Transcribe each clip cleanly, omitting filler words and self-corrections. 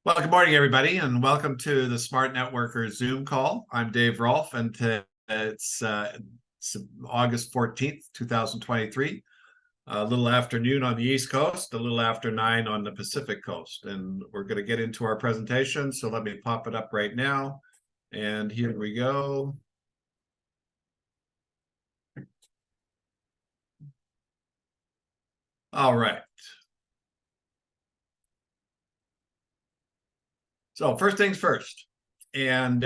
Well, good morning, everybody, and welcome to the Smart Networker Zoom call. I'm Dave Rolfe, and it's August 14th, 2023, a little afternoon on the East Coast, a little after 9 on the Pacific Coast. And we're going to get into our presentation, so let me pop it up right now. And here we go. All right. So first things first. And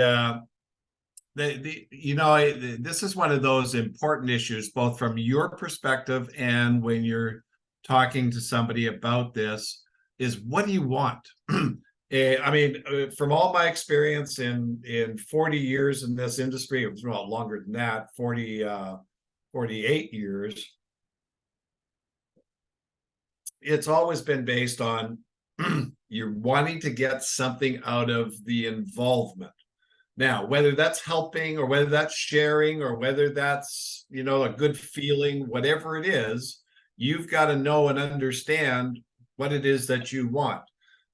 this is one of those important issues, both from your perspective and when you're talking to somebody about this, is what do you want? From all my experience in 40 years in this industry, it was well longer than that, 48 years, it's always been based on you're wanting to get something out of the involvement. Now, whether that's helping or whether that's sharing or whether that's, a good feeling, whatever it is, you've got to know and understand what it is that you want.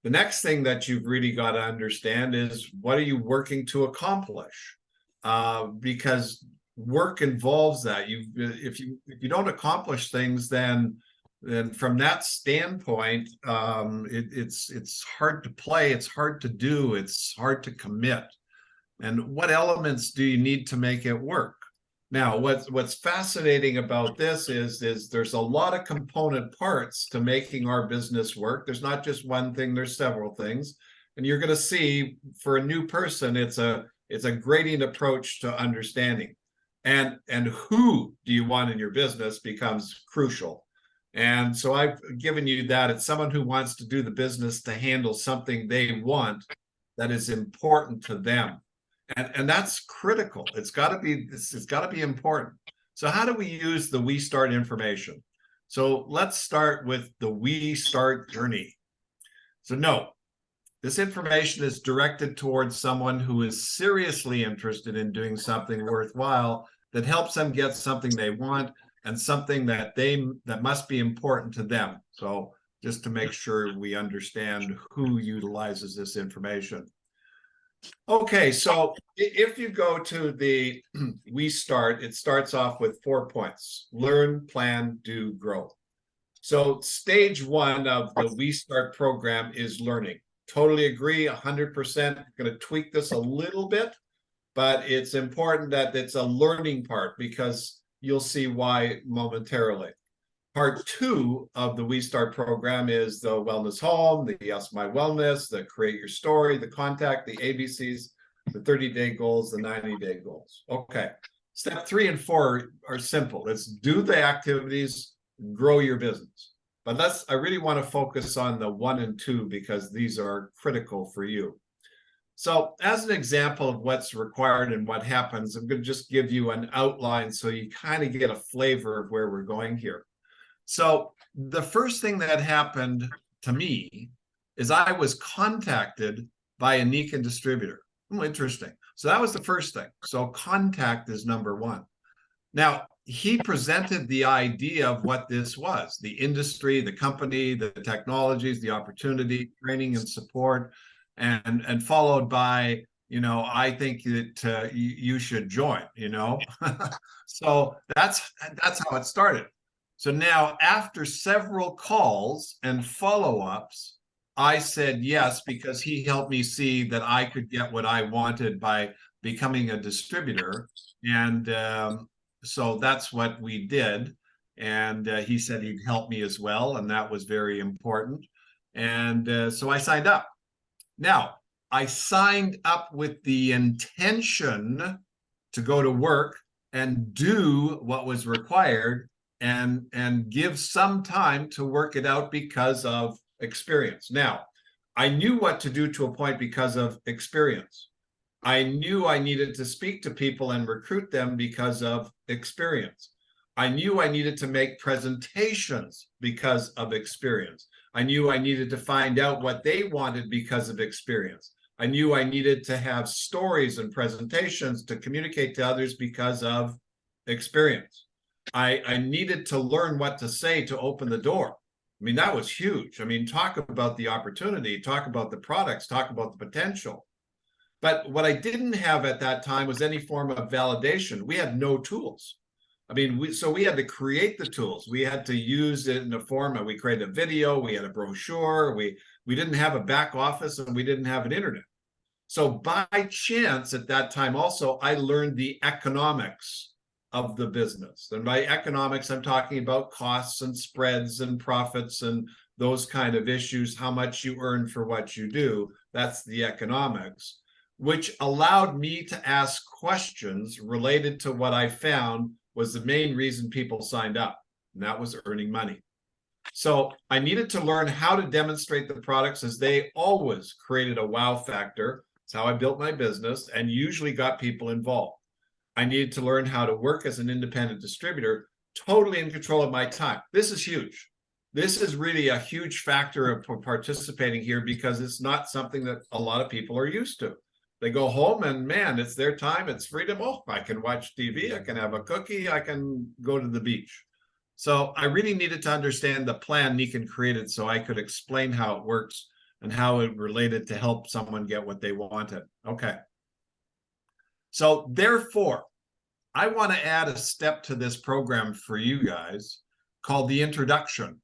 The next thing that you've really got to understand is what are you working to accomplish? Because work involves that. If you don't accomplish things, then from that standpoint, it's hard to play, it's hard to do, it's hard to commit. And what elements do you need to make it work? Now, what's fascinating about this is there's a lot of component parts to making our business work. There's not just one thing, there's several things. And you're going to see, for a new person, it's a grading approach to understanding. And who do you want in your business becomes crucial. And so I've given you that. It's someone who wants to do the business to handle something they want that is important to them. And that's critical. It's got to be important. So how do we use the We Start information? So let's start with the We Start journey. So no, this information is directed towards someone who is seriously interested in doing something worthwhile that helps them get something they want and something that must be important to them. So just to make sure we understand who utilizes this information. Okay, so if you go to the We Start, it starts off with 4 points: learn, plan, do, grow. So stage 1 of the We Start program is learning. Totally agree, 100%. Going to tweak this a little bit, but it's important that it's a learning part because you'll see why momentarily. Part 2 of the We Start program is the Wellness Home, the Yes My Wellness, the Create Your Story, the Contact, the ABCs, the 30-day goals, the 90-day goals. Okay. Step 3 and 4 are simple. Let's do the activities, grow your business. But I really want to focus on the 1 and 2 because these are critical for you. So as an example of what's required and what happens, I'm going to just give you an outline so you kind of get a flavor of where we're going here. So the first thing that happened to me is I was contacted by a Nikan distributor. Interesting. So that was the first thing. So contact is number 1. Now, he presented the idea of what this was: the industry, the company, the technologies, the opportunity, training and support, and followed by, I think that you should join, So that's how it started. So now, after several calls and follow-ups, I said yes, because he helped me see that I could get what I wanted by becoming a distributor. And so that's what we did. And he said he'd help me as well, and that was very important. And so I signed up. Now, I signed up with the intention to go to work and do what was required and give some time to work it out because of experience. Now, I knew what to do to a point because of experience. I knew I needed to speak to people and recruit them because of experience. I knew I needed to make presentations because of experience. I knew I needed to find out what they wanted because of experience. I knew I needed to have stories and presentations to communicate to others because of experience. I needed to learn what to say to open the door. I mean, that was huge. I mean, talk about the opportunity, talk about the products, talk about the potential. But what I didn't have at that time was any form of validation. We had no tools. I mean, we had to create the tools. We had to use it in a form, and we created a video, we had a brochure, we didn't have a back office, and we didn't have an internet. So by chance at that time also, I learned the economics of the business. And by economics, I'm talking about costs and spreads and profits and those kind of issues, how much you earn for what you do. That's the economics, which allowed me to ask questions related to what I found was the main reason people signed up, and that was earning money. So I needed to learn how to demonstrate the products, as they always created a wow factor. It's how I built my business and usually got people involved. I needed to learn how to work as an independent distributor, totally in control of my time. This is huge. This is really a huge factor of participating here, because it's not something that a lot of people are used to. They go home and, man, it's their time, it's freedom. Oh, I can watch TV, I can have a cookie, I can go to the beach. So I really needed to understand the plan Nikan created so I could explain how it works and how it related to help someone get what they wanted. Okay. So therefore, I want to add a step to this program for you guys called the introduction.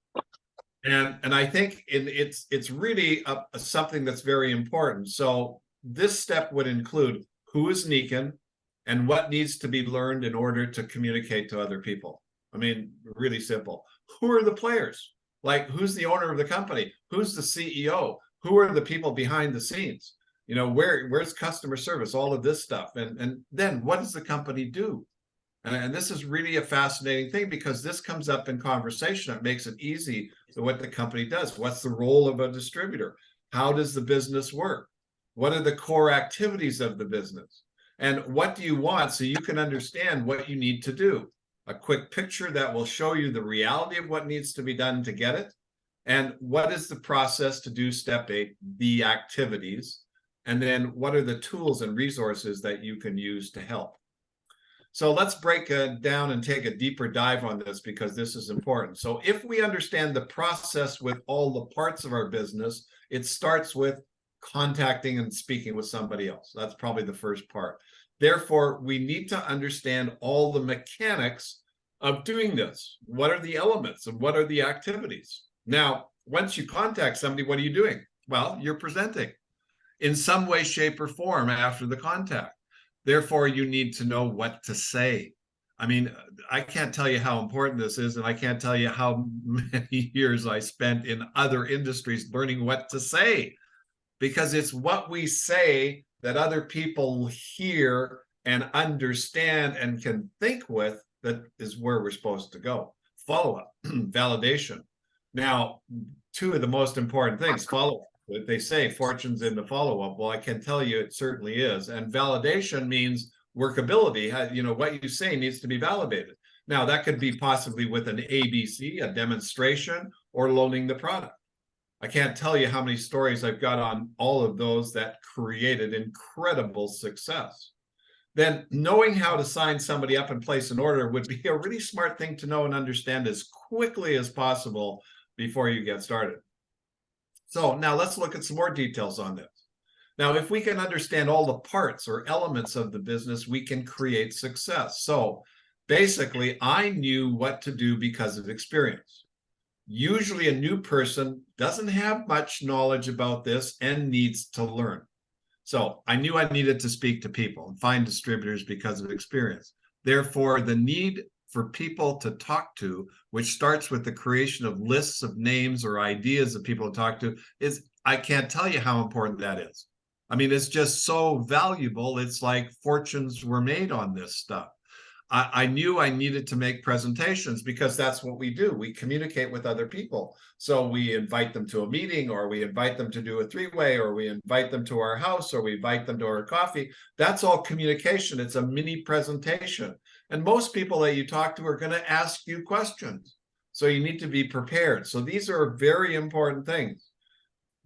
And I think it's really something that's very important. So this step would include who is Nikan and what needs to be learned in order to communicate to other people. I mean, really simple. Who are the players? Like, who's the owner of the company? Who's the CEO? Who are the people behind the scenes? You know, where's customer service? All of this stuff. And then what does the company do? And this is really a fascinating thing, because this comes up in conversation. It makes it easy to what the company does. What's the role of a distributor? How does the business work? What are the core activities of the business? And what do you want, so you can understand what you need to do? A quick picture that will show you the reality of what needs to be done to get it. And what is the process to do step 8, the activities? And then what are the tools and resources that you can use to help? So let's break down and take a deeper dive on this, because this is important. So if we understand the process with all the parts of our business, it starts with contacting and speaking with somebody else. That's probably the first part. Therefore, we need to understand all the mechanics of doing this. What are the elements and what are the activities? Now, once you contact somebody, what are you doing? Well, you're presenting in some way, shape, or form after the contact. Therefore, you need to know what to say. I mean, I can't tell you how important this is, and I can't tell you how many years I spent in other industries learning what to say, because it's what we say that other people hear and understand and can think with that is where we're supposed to go. Follow-up, validation. Now, two of the most important things, follow-up. If they say fortune's in the follow-up, well, I can tell you it certainly is. And validation means workability. You know, what you say needs to be validated. Now, that could be possibly with an ABC, a demonstration, or loaning the product. I can't tell you how many stories I've got on all of those that created incredible success. Then knowing how to sign somebody up and place an order would be a really smart thing to know and understand as quickly as possible before you get started. So now let's look at some more details on this. Now, if we can understand all the parts or elements of the business, we can create success. So basically, I knew what to do because of experience. Usually a new person doesn't have much knowledge about this and needs to learn. So I knew I needed to speak to people and find distributors because of experience. Therefore, the need for people to talk to, which starts with the creation of lists of names or ideas of people to talk to, is, I can't tell you how important that is. I mean, it's just so valuable. It's like fortunes were made on this stuff. I knew I needed to make presentations, because that's what we do. We communicate with other people. So we invite them to a meeting, or we invite them to do a 3-way, or we invite them to our house, or we invite them to our coffee. That's all communication. It's a mini presentation. And most people that you talk to are going to ask you questions. So you need to be prepared. So these are very important things.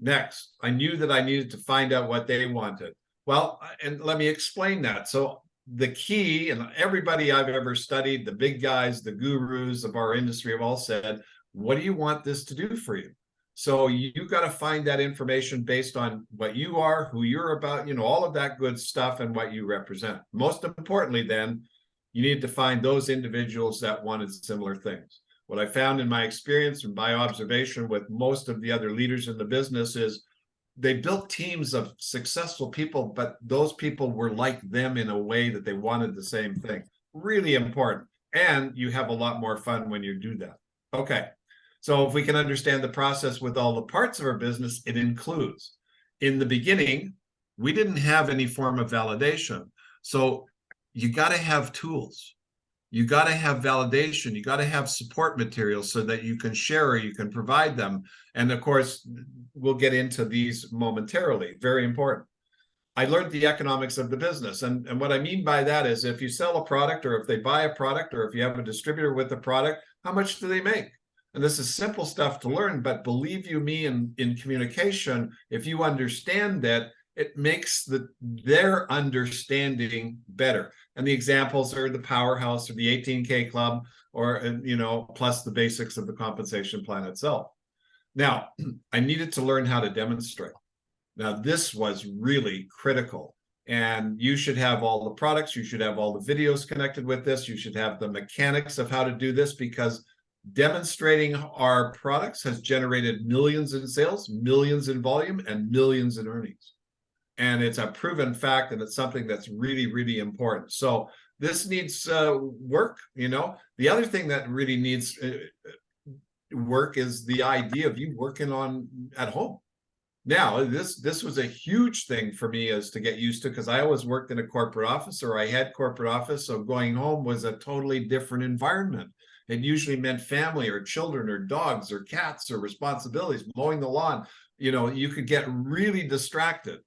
Next, I knew that I needed to find out what they wanted. Well, and let me explain that. So the key, and everybody I've ever studied, the big guys, the gurus of our industry have all said, What do you want this to do for you? So you got to find that information based on what you are, who you're about, all of that good stuff and what you represent. Most importantly, then, you need to find those individuals that wanted similar things. What I found in my experience and my observation with most of the other leaders in the business is they built teams of successful people, but those people were like them in a way that they wanted the same thing. Really important. And you have a lot more fun when you do that. Okay. So if we can understand the process with all the parts of our business, it includes, in the beginning, we didn't have any form of validation. So you got to have tools. You got to have validation. You got to have support materials so that you can share or you can provide them. And of course, we'll get into these momentarily. Very important. I learned the economics of the business. And what I mean by that is if you sell a product or if they buy a product or if you have a distributor with a product, how much do they make? And this is simple stuff to learn, but believe you me, in communication, if you understand that, it makes their understanding better. And the examples are the Powerhouse or the 18K Club, or, plus the basics of the compensation plan itself. Now, I needed to learn how to demonstrate. Now, this was really critical. And you should have all the products. You should have all the videos connected with this. You should have the mechanics of how to do this, because demonstrating our products has generated millions in sales, millions in volume, and millions in earnings. And it's a proven fact, and it's something that's really, really important. So this needs work. The other thing that really needs work is the idea of you working on at home. Now, this was a huge thing for me as to get used to, because I always worked in a corporate office, or I had corporate office. So going home was a totally different environment. It usually meant family or children or dogs or cats or responsibilities, mowing the lawn. You could get really distracted.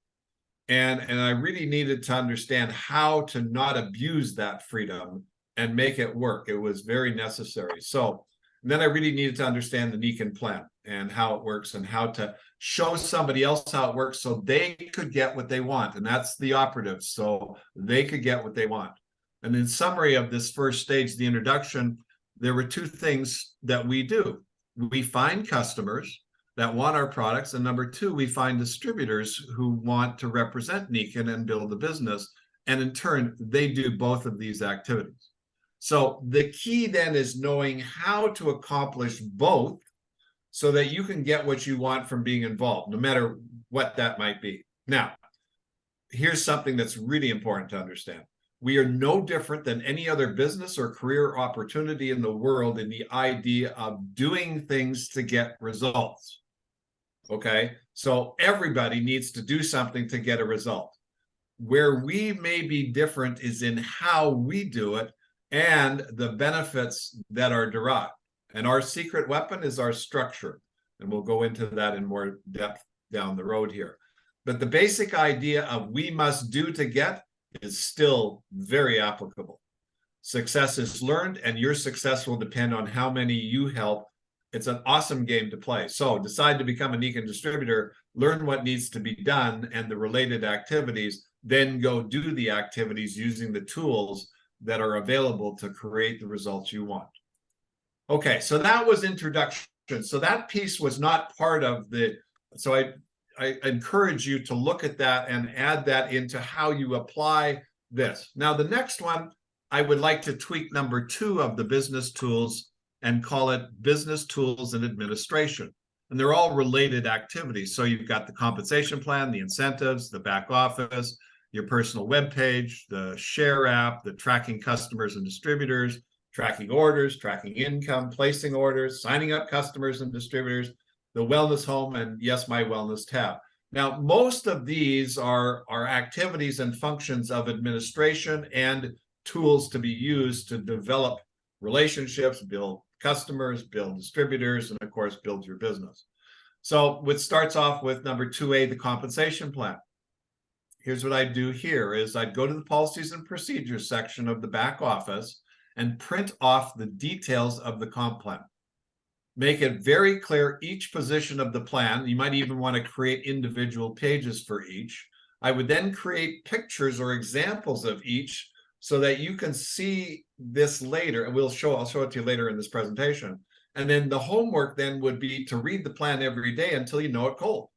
And I really needed to understand how to not abuse that freedom and make it work. It was very necessary. So then I really needed to understand the Nikan plan and how it works and how to show somebody else how it works so they could get what they want. And that's the operative. So they could get what they want. And in summary of this first stage, the introduction, there were two things that we do. We find customers that want our products. And number two, we find distributors who want to represent Nikan and build the business. And in turn, they do both of these activities. So the key then is knowing how to accomplish both so that you can get what you want from being involved, no matter what that might be. Now, here's something that's really important to understand. We are no different than any other business or career opportunity in the world in the idea of doing things to get results. Okay, so everybody needs to do something to get a result. Where we may be different is in how we do it and the benefits that are derived. And our secret weapon is our structure. And we'll go into that in more depth down the road here. But the basic idea of we must do to get is still very applicable. Success is learned, and your success will depend on how many you help. It's an awesome game to play. So decide to become a Nikan distributor, learn what needs to be done and the related activities, then go do the activities using the tools that are available to create the results you want. Okay, so that was introduction. So that piece was not part of so I encourage you to look at that and add that into how you apply this. Now, the next one, I would like to tweak number 2 of the business tools and call it business tools and administration. And they're all related activities. So you've got the compensation plan, the incentives, the back office, your personal web page, the share app, the tracking customers and distributors, tracking orders, tracking income, placing orders, signing up customers and distributors, the wellness home, and yes, my wellness tab. Now, most of these are activities and functions of administration and tools to be used to develop relationships, build customers, build distributors, and of course, build your business. So what starts off with number 2A, the compensation plan. Here's what I'd do here is I'd go to the policies and procedures section of the back office and print off the details of the comp plan. Make it very clear each position of the plan. You might even want to create individual pages for each. I would then create pictures or examples of each so that you can see this later. And I'll show it to you later in this presentation. And then the homework then would be to read the plan every day until you know it cold.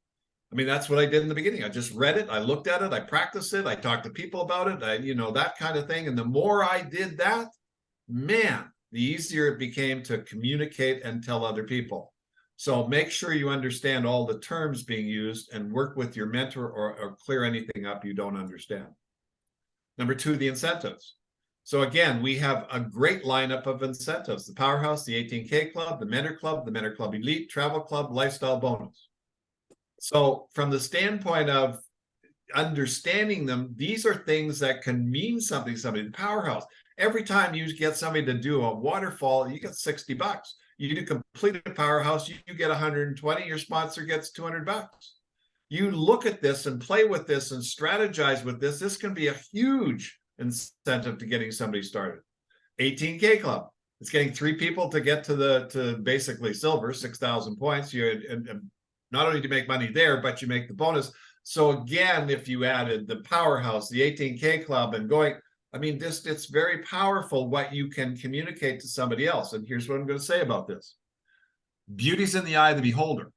I mean, that's what I did in the beginning. I just read it, I looked at it, I practiced it, I talked to people about it, that kind of thing. And the more I did that, man, the easier it became to communicate and tell other people. So make sure you understand all the terms being used and work with your mentor or clear anything up you don't understand. Number 2, the incentives. So again, we have a great lineup of incentives: the Powerhouse, the 18K Club, the Mentor Club Elite, Travel Club, Lifestyle Bonus. So from the standpoint of understanding them, these are things that can mean something to somebody. The Powerhouse, every time you get somebody to do a waterfall, you get $60. You do complete a Powerhouse, you get 120, your sponsor gets $200. You look at this and play with this and strategize with this. This can be a huge incentive to getting somebody started. 18K Club, it's getting 3 people to get to basically silver, 6,000 points. And not only do you make money there, but you make the bonus. So again, if you added the Powerhouse, the 18K Club, and going, I mean, it's very powerful what you can communicate to somebody else. And here's what I'm going to say about this. Beauty's in the eye of the beholder.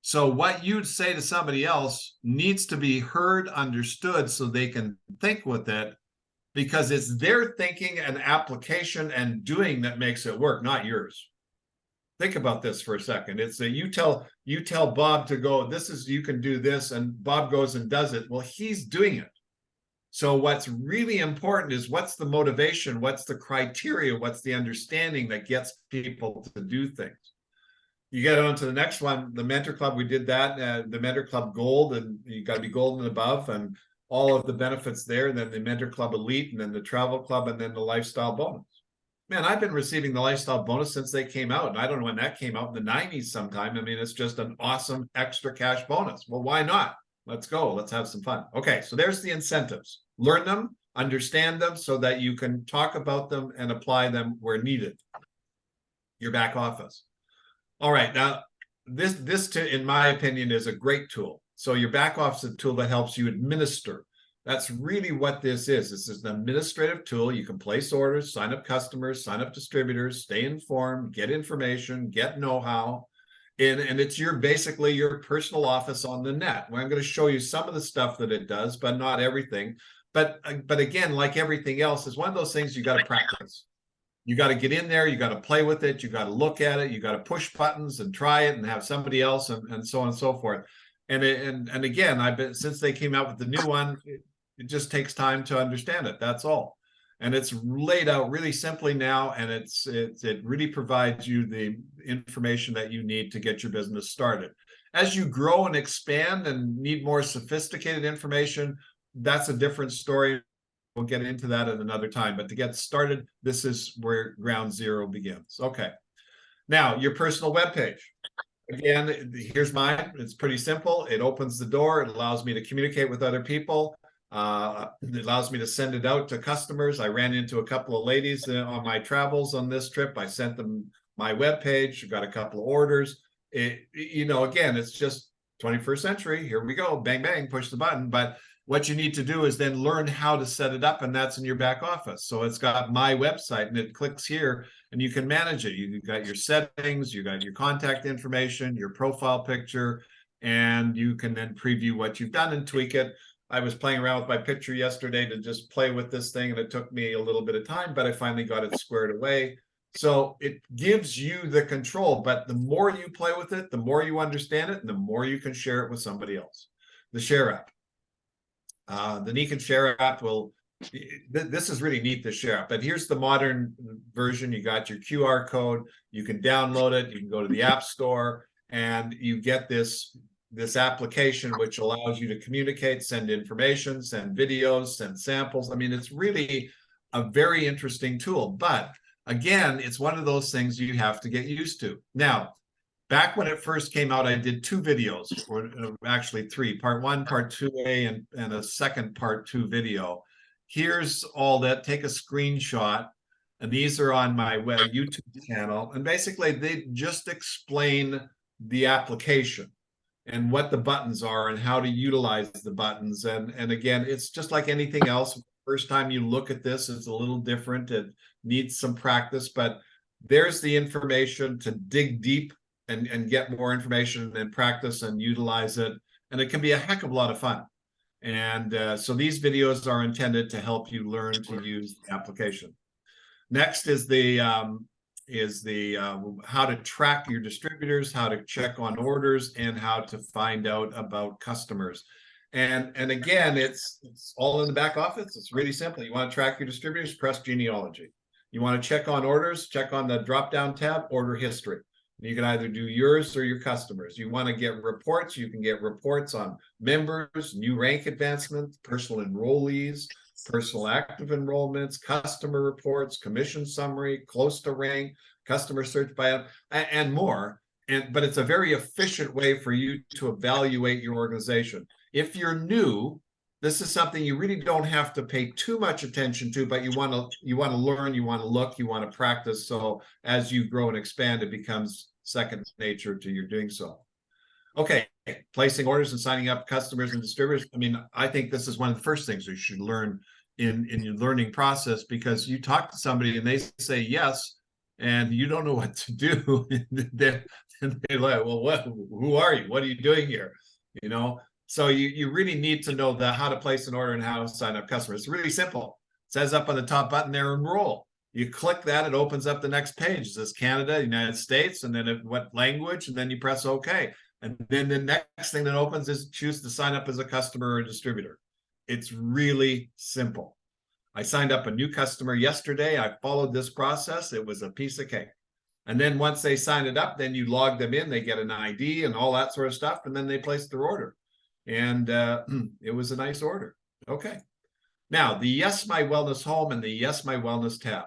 So what you'd say to somebody else needs to be heard, understood, so they can think with it, because it's their thinking and application and doing that makes it work, not yours. Think about this for a second. It's that you tell Bob to go, you can do this, and Bob goes and does it. Well, he's doing it. So what's really important is, what's the motivation? What's the criteria? What's the understanding that gets people to do things? You get on to the next one, the Mentor Club. We did that, the Mentor Club Gold, and you got to be gold and above, and all of the benefits there. And then the Mentor Club Elite, and then the Travel Club, and then the Lifestyle Bonus. Man, I've been receiving the Lifestyle Bonus since they came out. And I don't know when that came out, in the 90s sometime. I mean, it's just an awesome extra cash bonus. Well, why not? Let's go. Let's have some fun. Okay, so there's the incentives. Learn them, understand them, so that you can talk about them and apply them where needed. Your back office. All right, now this in my opinion, is a great tool. So your back office is a tool that helps you administer. That's really what this is. This is an administrative tool. You can place orders, sign up customers, sign up distributors, stay informed, get information, get know-how. And it's basically your personal office on the net. Well, I'm going to show you some of the stuff that it does, but not everything. But again, like everything else, it's one of those things you got to practice. You got to get in there, you got to play with it, you got to look at it, you got to push buttons and try it and have somebody else, and so on and so forth. And again, since they came out with the new one, it just takes time to understand it. That's all. And it's laid out really simply now, and it really provides you the information that you need to get your business started. As you grow and expand and need more sophisticated information, that's a different story. We'll get into that at another time. But to get started, this is where ground zero begins. Okay. Now, your personal webpage. Again, here's mine. It's pretty simple. It opens the door. It allows me to communicate with other people. It allows me to send it out to customers. I ran into a couple of ladies on my travels on this trip. I sent them my webpage, got a couple of orders. Again, it's just 21st century. Here we go. Bang, bang, push the button. But what you need to do is then learn how to set it up, and that's in your back office. So it's got my website, and it clicks here, and you can manage it. You've got your settings, you got your contact information, your profile picture, and you can then preview what you've done and tweak it. I was playing around with my picture yesterday to just play with this thing, and it took me a little bit of time, but I finally got it squared away. So it gives you the control, but the more you play with it, the more you understand it, and the more you can share it with somebody else. The Share app. The Neat Share app this is really neat, the Share app, but here's the modern version. You got your QR code, you can download it, you can go to the App Store, and you get this application which allows you to communicate, send information, send videos, send samples. I mean, it's really a very interesting tool, but again, it's one of those things you have to get used to. Now, back when it first came out, I did 2 videos, or actually 3, part 1, part 2A, and a second part 2 video. Here's all that. Take a screenshot, and these are on my YouTube channel. And basically, they just explain the application and what the buttons are and how to utilize the buttons. And again, it's just like anything else. First time you look at this, it's a little different. It needs some practice, but there's the information to dig deep and get more information and practice and utilize it. And it can be a heck of a lot of fun. And so these videos are intended to help you learn to use the application. Next is the how to track your distributors, how to check on orders, and how to find out about customers. And again, it's all in the back office. It's really simple. You want to track your distributors, press genealogy. You want to check on orders, check on the drop-down tab, order history. You can either do yours or your customers. You want to get reports, you can get reports on members, new rank advancements, personal enrollees, personal active enrollments, customer reports, commission summary, close to rank, customer search by, and more. But it's a very efficient way for you to evaluate your organization. If you're new, this is something you really don't have to pay too much attention to, but you want to learn, you want to look, you want to practice. So as you grow and expand, it becomes second nature to your doing so. Okay, placing orders and signing up customers and distributors. I mean, I think this is one of the first things you should learn in your learning process, because you talk to somebody and they say yes, and you don't know what to do. And they're like, well, who are you? What are you doing here? You know, so you really need to know how to place an order and how to sign up customers. It's really simple. It says up on the top button there, enroll. You click that, it opens up the next page. It says Canada, United States, and then what language, and then you press OK. And then the next thing that opens is choose to sign up as a customer or a distributor. It's really simple. I signed up a new customer yesterday. I followed this process. It was a piece of cake. And then once they sign it up, then you log them in, they get an ID and all that sort of stuff, and then they place their order. And it was a nice order. Okay. Now, the Yes My Wellness Home and the Yes My Wellness tab.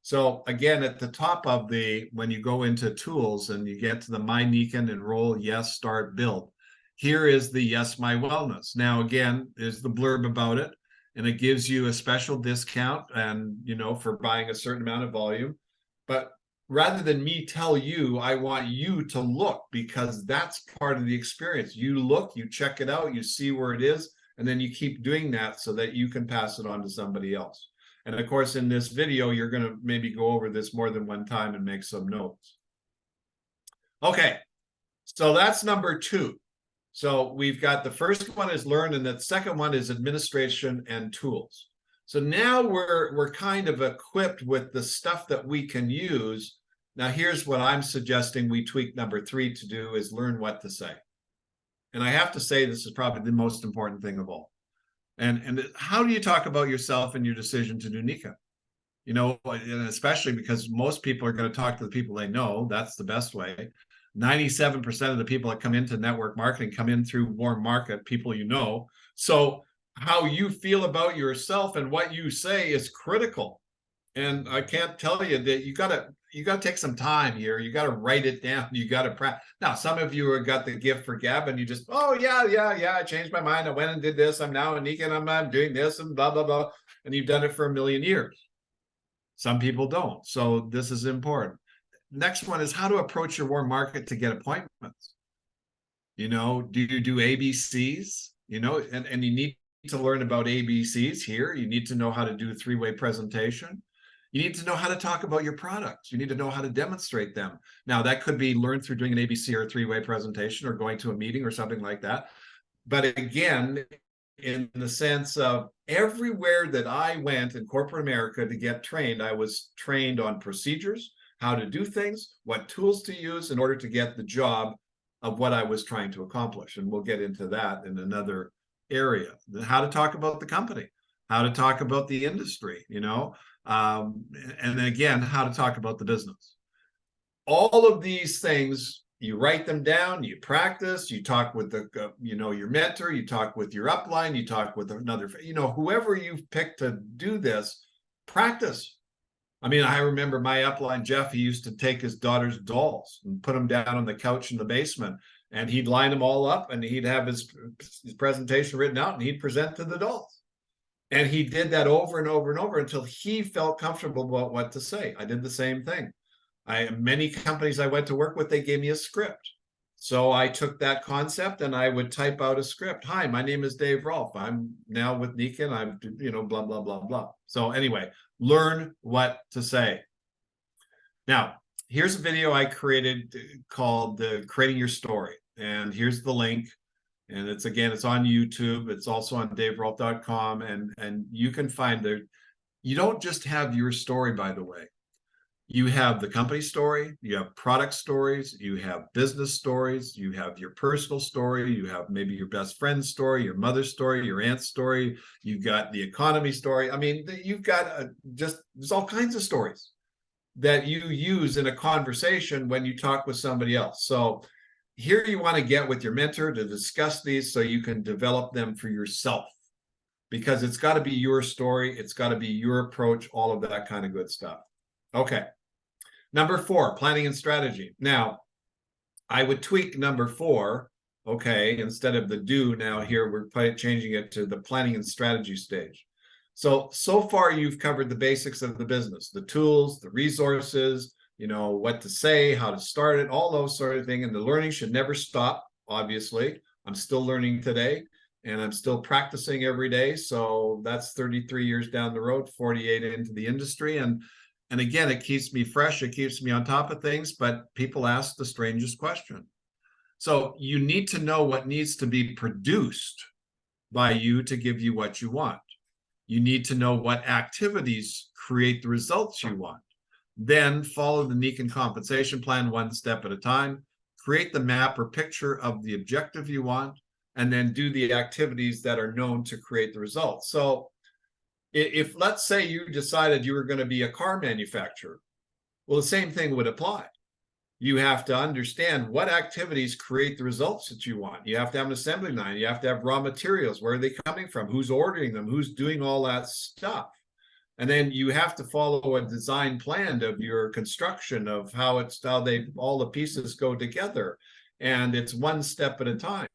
So again, at the top of when you go into tools and you get to the My Nikan, enroll, yes, start, build, here is the Yes My Wellness. Now, again, there's the blurb about it, and it gives you a special discount and, for buying a certain amount of volume. But rather than me tell you, I want you to look, because that's part of the experience. You look, you check it out, you see where it is, and then you keep doing that so that you can pass it on to somebody else. And of course, in this video, you're going to maybe go over this more than one time and make some notes. Okay, so that's number 2. So we've got the first one is learn, and the second one is administration and tools. So now we're kind of equipped with the stuff that we can use. Now, here's what I'm suggesting we tweak number 3 to do, is learn what to say. And I have to say, this is probably the most important thing of all. And how do you talk about yourself and your decision to do Nikan? And especially because most people are going to talk to the people they know. That's the best way. 97% of the people that come into network marketing come in through warm market, people you know. So how you feel about yourself and what you say is critical. And I can't tell you that you gotta take some time here. You gotta write it down. You gotta practice. Now, some of you have got the gift for gab, and you just, oh yeah, I changed my mind. I went and did this. I'm now a Nikan. I'm doing this and blah blah blah. And you've done it for a million years. Some people don't. So this is important. Next one is how to approach your warm market to get appointments. Do you do ABCs? And you need to learn about ABCs here. You need to know how to do a 3-way presentation. You need to know how to talk about your products. You need to know how to demonstrate them. Now, that could be learned through doing an ABC or a 3-way presentation or going to a meeting or something like that. But again, in the sense of everywhere that I went in corporate America to get trained, I was trained on procedures, how to do things, what tools to use in order to get the job of what I was trying to accomplish. And we'll get into that in another area. How to talk about the company, how to talk about the industry, and then again, how to talk about the business. All of these things, you write them down, you practice, you talk with your mentor, you talk with your upline, you talk with another, whoever you've picked to do this, practice. I mean, I remember my upline, Jeff, he used to take his daughter's dolls and put them down on the couch in the basement, and he'd line them all up, and he'd have his presentation written out, and he'd present to the dolls. And he did that over and over and over until he felt comfortable about what to say. I did the same thing. Many companies I went to work with, they gave me a script. So I took that concept and I would type out a script. Hi, my name is Dave Rolfe. I'm now with Nikan. I'm, blah, blah, blah, blah. So anyway, learn what to say. Now, here's a video I created called Creating Your Story. And here's the link. And it's on YouTube. It's also on daverolf.com. And you can find there. You don't just have your story, by the way. You have the company story, you have product stories, you have business stories, you have your personal story, you have maybe your best friend's story, your mother's story, your aunt's story, you've got the economy story. I mean, you've got there's all kinds of stories that you use in a conversation when you talk with somebody else. So here you want to get with your mentor to discuss these so you can develop them for yourself, because it's got to be your story, it's got to be your approach, all of that kind of good stuff. Okay. Number 4, planning and strategy. Now, I would tweak number 4. Okay. Instead of the do, now here we're changing it to the planning and strategy stage. So far you've covered the basics of the business, the tools, the resources, what to say, how to start it, all those sort of things. And the learning should never stop, obviously. I'm still learning today and I'm still practicing every day. So that's 33 years down the road, 48 into the industry. And again, it keeps me fresh. It keeps me on top of things, but people ask the strangest question. So you need to know what needs to be produced by you to give you what you want. You need to know what activities create the results you want. Then follow the Nikan compensation plan one step at a time. Create the map or picture of the objective you want, and then do the activities that are known to create the results. So if let's say you decided you were going to be a car manufacturer, well, the same thing would apply. You have to understand what activities create the results that you want. You have to have an assembly line. You have to have raw materials. Where are they coming from? Who's ordering them? Who's doing all that stuff? And then you have to follow a design plan of your construction, of how all the pieces go together. And it's one step at a time.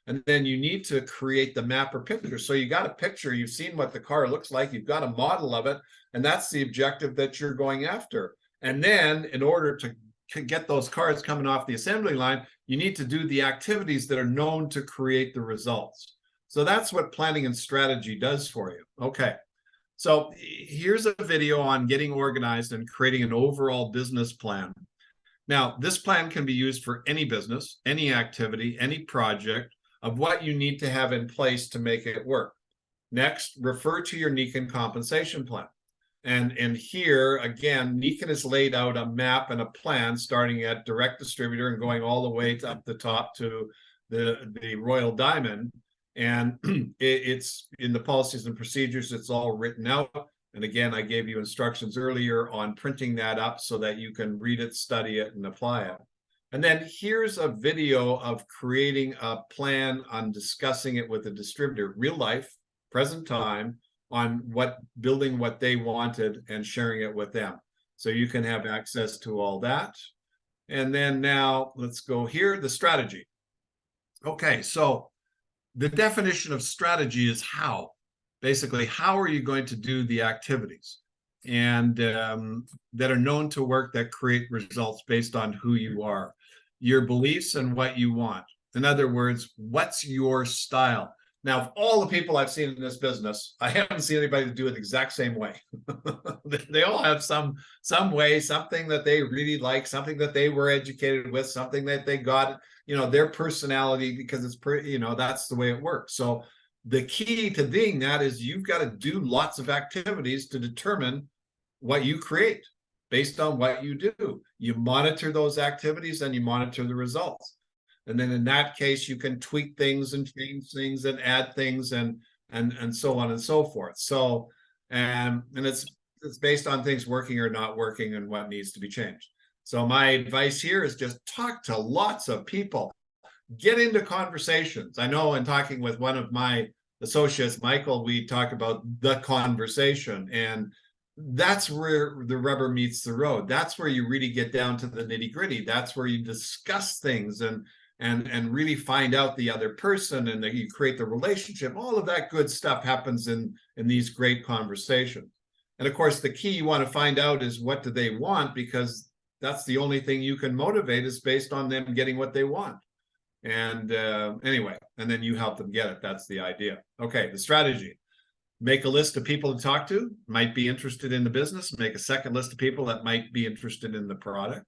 And then you need to create the map or picture. So you got a picture, you've seen what the car looks like, you've got a model of it, and that's the objective that you're going after. And then in order to get those cars coming off the assembly line, you need to do the activities that are known to create the results. So that's what planning and strategy does for you. Okay. So here's a video on getting organized and creating an overall business plan. Now, this plan can be used for any business, any activity, any project, of what you need to have in place to make it work. Next, refer to your Nikan compensation plan. And here, again, Nikan has laid out a map and a plan starting at direct distributor and going all the way to up the top to the Royal Diamond. And it's in the policies and procedures, it's all written out. And again, I gave you instructions earlier on printing that up so that you can read it, study it, and apply it. And then here's a video of creating a plan on discussing it with a distributor, real life, present time, on building what they wanted and sharing it with them. So you can have access to all that. And then now let's go here, the strategy. Okay, so the definition of strategy is how. Basically, how are you going to do the activities and that are known to work, that create results based on who you are, your beliefs, and what you want. In other words, what's your style? Now, of all the people I've seen in this business, I haven't seen anybody do it the exact same way. They all have some way, something that they really like, something that they were educated with, something that they got, their personality, because it's that's the way it works. So the key to doing that is you've got to do lots of activities to determine what you create based on what you do. You monitor those activities and you monitor the results. And then in that case, you can tweak things and change things and add things and so on and so forth. So, and it's based on things working or not working and what needs to be changed. So my advice here is just talk to lots of people. Get into conversations. I know in talking with one of my associates, Michael, we talk about the conversation, and that's where the rubber meets the road. That's where you really get down to the nitty-gritty. That's where you discuss things and really find out the other person, and then you create the relationship. All of that good stuff happens in these great conversations. And of course, the key you want to find out is what do they want, because that's the only thing you can motivate is based on them getting what they want. And anyway, and then you help them get it. That's the idea. Okay, the strategy. Make a list of people to talk to, might be interested in the business. Make a second list of people that might be interested in the product.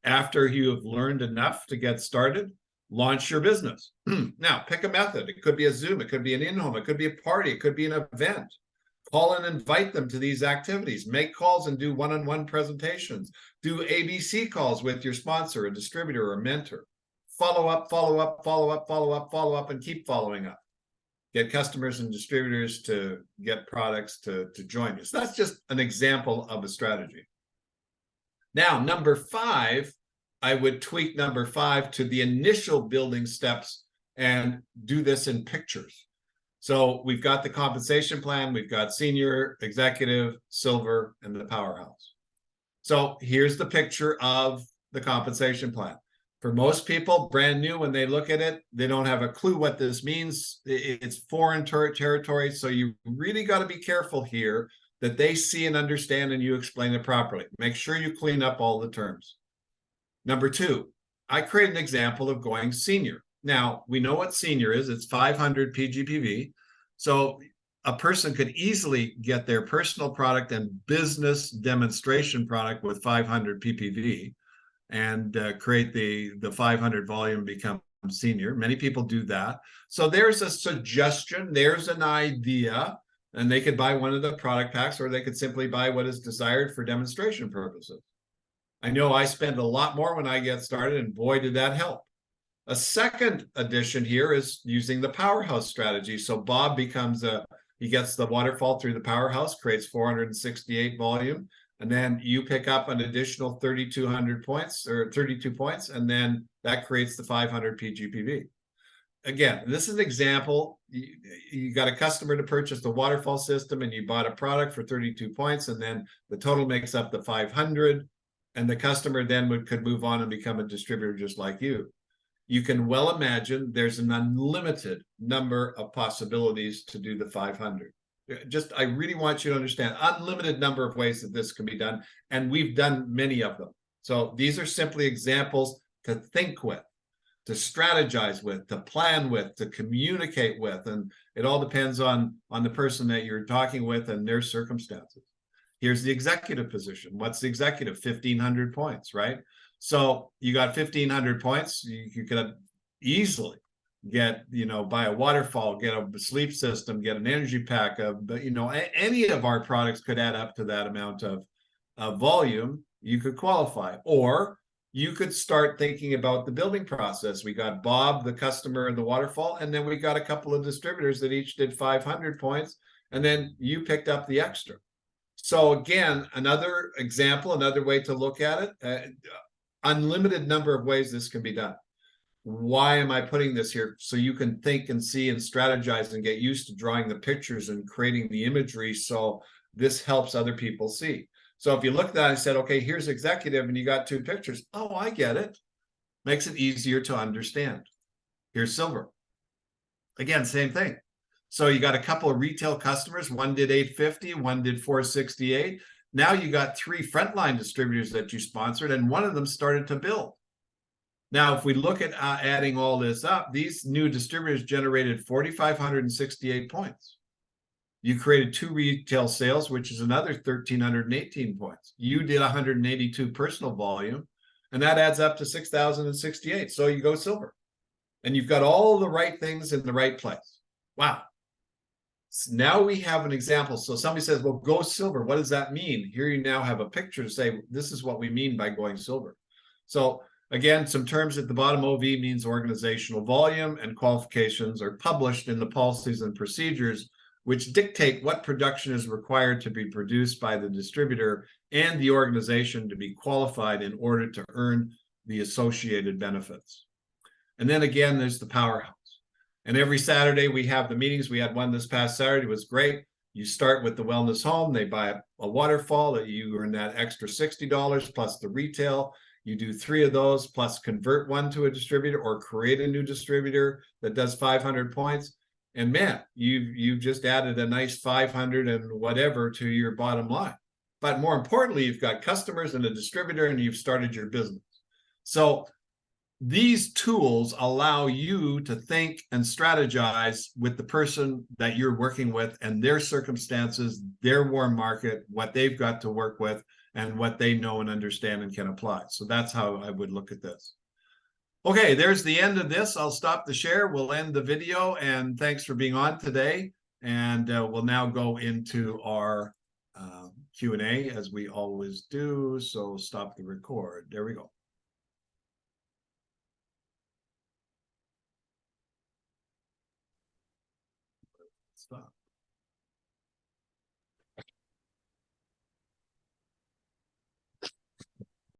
After you have learned enough to get started, launch your business. Now, pick a method. It could be a Zoom, it could be an in-home, it could be a party, it could be an event. Call and invite them to these activities. Make calls and do one-on-one presentations. Do ABC calls with your sponsor, a distributor, or a mentor. Follow up, follow up, follow up, follow up, follow up, and keep following up. Get customers and distributors to get products to join you. So that's just an example of a strategy. Now, number 5, I would tweak number 5 to the initial building steps and do this in pictures. So we've got the compensation plan, we've got senior, executive, silver, and the powerhouse. So here's the picture of the compensation plan. For most people, brand new, when they look at it, they don't have a clue what this means. It's foreign territory, so you really got to be careful here that they see and understand and you explain it properly. Make sure you clean up all the terms. Number 2, I create an example of going senior. Now, we know what senior is. It's 500 PGPV. So a person could easily get their personal product and business demonstration product with 500 PPV and create the 500 volume, become senior. Many people do that. So there's a suggestion, there's an idea, and they could buy one of the product packs, or they could simply buy what is desired for demonstration purposes. I know I spend a lot more when I get started, and boy, did that help. A second addition here is using the powerhouse strategy. So Bob becomes he gets the waterfall through the powerhouse, creates 468 volume, and then you pick up an additional 3,200 points or 32 points, and then that creates the 500 PGPV. Again, this is an example. You got a customer to purchase the waterfall system, and you bought a product for 32 points, and then the total makes up the 500, and the customer then could move on and become a distributor just like you. You can well imagine there's an unlimited number of possibilities to do the 500. I really want you to understand unlimited number of ways that this can be done, and we've done many of them. So these are simply examples to think with, to strategize with, to plan with, to communicate with, and it all depends on the person that you're talking with and their circumstances. Here's the executive position. What's the executive? 1,500 points, right? So you got 1,500 points. You could easily get, buy a waterfall, get a sleep system, get an energy pack. Any of our products could add up to that amount of volume. You could qualify, or you could start thinking about the building process. We got Bob, the customer, in the waterfall, and then we got a couple of distributors that each did 500 points, and then you picked up the extra. So again, another example, another way to look at it. Unlimited number of ways this can be done. Why am I putting this here? So you can think and see and strategize and get used to drawing the pictures and creating the imagery, so this helps other people see. So if you look at that and said, okay, here's executive, and you got 2 pictures. Oh, I get it. Makes it easier to understand. Here's silver. Again, same thing. So you got a couple of retail customers. One did 850, one did 468. Now you got 3 frontline distributors that you sponsored, and one of them started to build. Now, if we look at adding all this up, these new distributors generated 4,568 points. You created 2 retail sales, which is another 1,318 points. You did 182 personal volume, and that adds up to 6,068. So you go silver, and you've got all the right things in the right place. Wow. So now we have an example. So somebody says, well, go silver. What does that mean? Here you now have a picture to say, this is what we mean by going silver. So again, some terms at the bottom. OV means organizational volume, and qualifications are published in the policies and procedures, which dictate what production is required to be produced by the distributor and the organization to be qualified in order to earn the associated benefits. And then again, there's the powerhouse. And every Saturday we have the meetings. We had one this past Saturday. It was great. You start with the wellness home. They buy a waterfall that you earn that extra $60 plus the retail. You do 3 of those plus convert one to a distributor or create a new distributor that does 500 points. And man, you just added a nice 500 and whatever to your bottom line. But more importantly, you've got customers and a distributor, and you've started your business. So these tools allow you to think and strategize with the person that you're working with and their circumstances, their warm market, what they've got to work with, and what they know and understand and can apply. So that's how I would look at this. Okay, there's the end of this. I'll stop the share. We'll end the video, and thanks for being on today. And we'll now go into our Q&A as we always do. So stop the record. There we go. Stop.